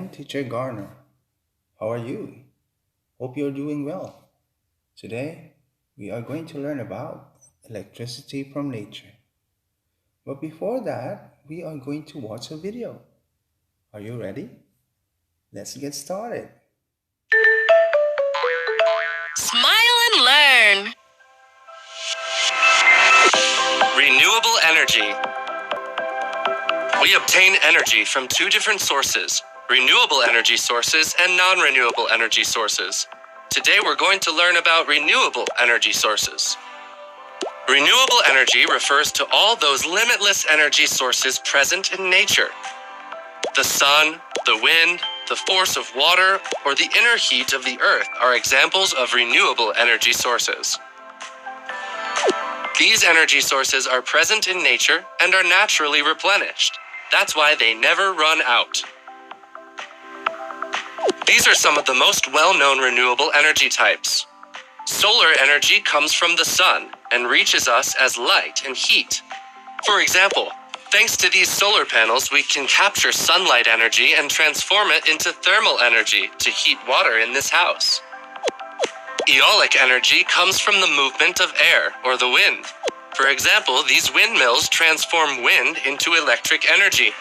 I'm Teacher Garner. How are you? Hope you're doing well. Today, we are going to learn about electricity from nature. But before that, we are going to watch a video. Are you ready? Let's get started. Smile and learn. Renewable energy. We obtain energy from two different sources, renewable energy sources and non-renewable energy sources. Today we're going to learn about renewable energy sources. Renewable energy refers to all those limitless energy sources present in nature. The sun, the wind, the force of water, or the inner heat of the earth are examples of renewable energy sources. These energy sources are present in nature and are naturally replenished. That's why they never run out. These are some of the most well-known renewable energy types. Solar energy comes from the sun and reaches us as light and heat. For example, thanks to these solar panels, we can capture sunlight energy and transform it into thermal energy to heat water in this house. Eolic energy comes from the movement of air or the wind. For example, these windmills transform wind into electric energy.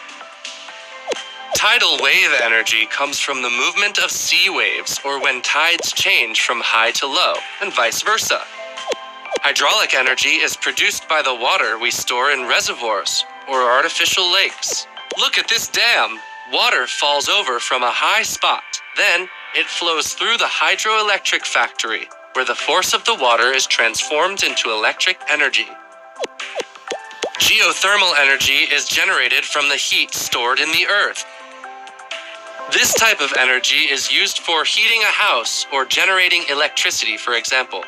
Tidal wave energy comes from the movement of sea waves or when tides change from high to low, and vice versa. Hydraulic energy is produced by the water we store in reservoirs or artificial lakes. Look at this dam. Water falls over from a high spot. Then, it flows through the hydroelectric factory, where the force of the water is transformed into electric energy. Geothermal energy is generated from the heat stored in the earth. This type of energy is used for heating a house or generating electricity, for example.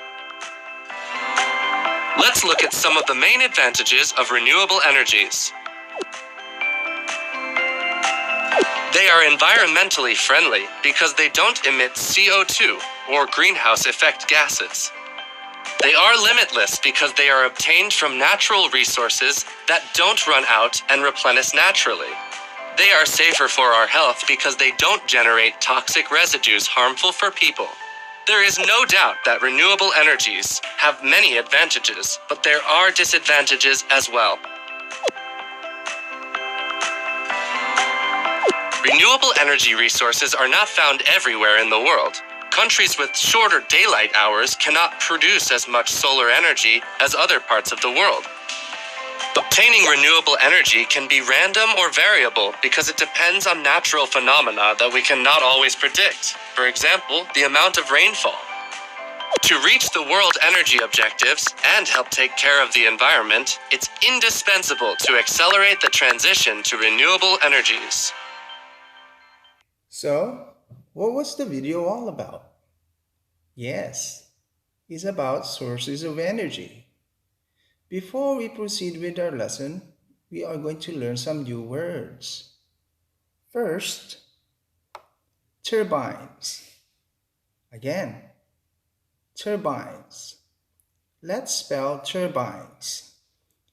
Let's look at some of the main advantages of renewable energies. They are environmentally friendly because they don't emit CO2 or greenhouse effect gases. They are limitless because they are obtained from natural resources that don't run out and replenish naturally. They are safer for our health because they don't generate toxic residues harmful for people. There is no doubt that renewable energies have many advantages, but there are disadvantages as well. Renewable energy resources are not found everywhere in the world. Countries with shorter daylight hours cannot produce as much solar energy as other parts of the world. Obtaining renewable energy can be random or variable because it depends on natural phenomena that we cannot always predict. For example, the amount of rainfall. To reach the world energy objectives and help take care of the environment, it's indispensable to accelerate the transition to renewable energies. So, what was the video all about? Yes, it's about sources of energy. Before we proceed with our lesson, we are going to learn some new words. First, turbines. Again, turbines. Let's spell turbines.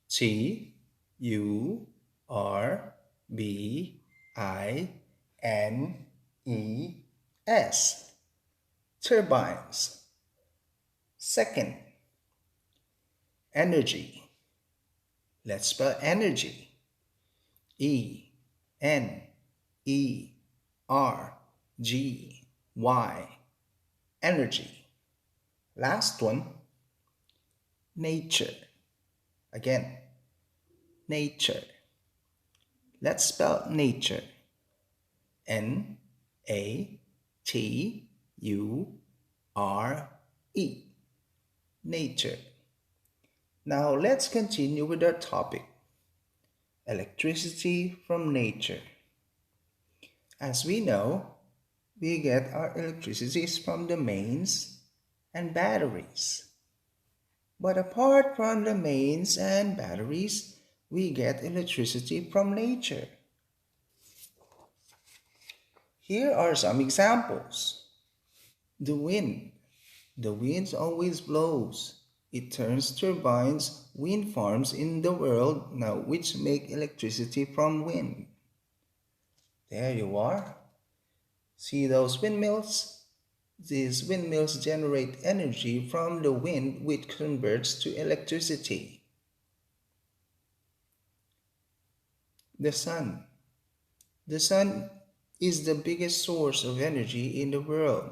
Turbines. Turbines. Second, energy. Let's spell energy. ENERGY. Energy. Last one, nature. Again, nature. Let's spell nature. NATURE. Nature. Now let's continue with our topic, electricity from nature. As we know, we get our electricity from the mains and batteries. But apart from the mains and batteries, we get electricity from nature. Here are some examples. The wind. The wind always blows. It turns turbines, wind farms in the world now which make electricity from wind. There you are. See those windmills? These windmills generate energy from the wind which converts to electricity. The sun. The sun is the biggest source of energy in the world.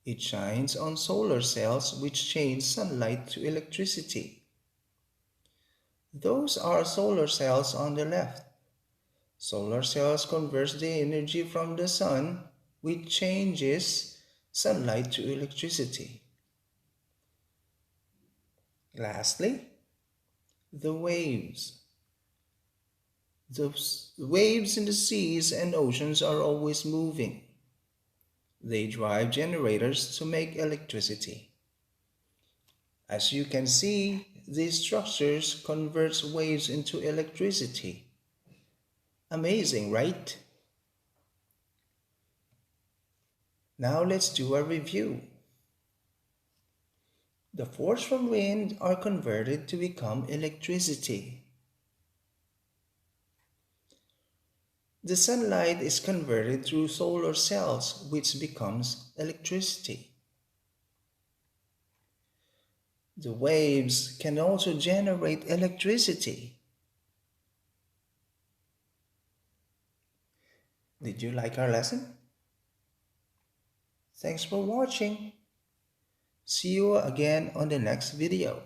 It shines on solar cells which change sunlight to electricity. Those are solar cells on the left. Solar cells convert the energy from the sun, which changes sunlight to electricity. Lastly, the waves. The waves in the seas and oceans are always moving. They drive generators to make electricity. As you can see, these structures convert waves into electricity. Amazing, right? Now let's do a review. The force from wind are converted to become electricity. The sunlight is converted through solar cells, which becomes electricity. The waves can also generate electricity. Did you like our lesson? Thanks for watching. See you again on the next video.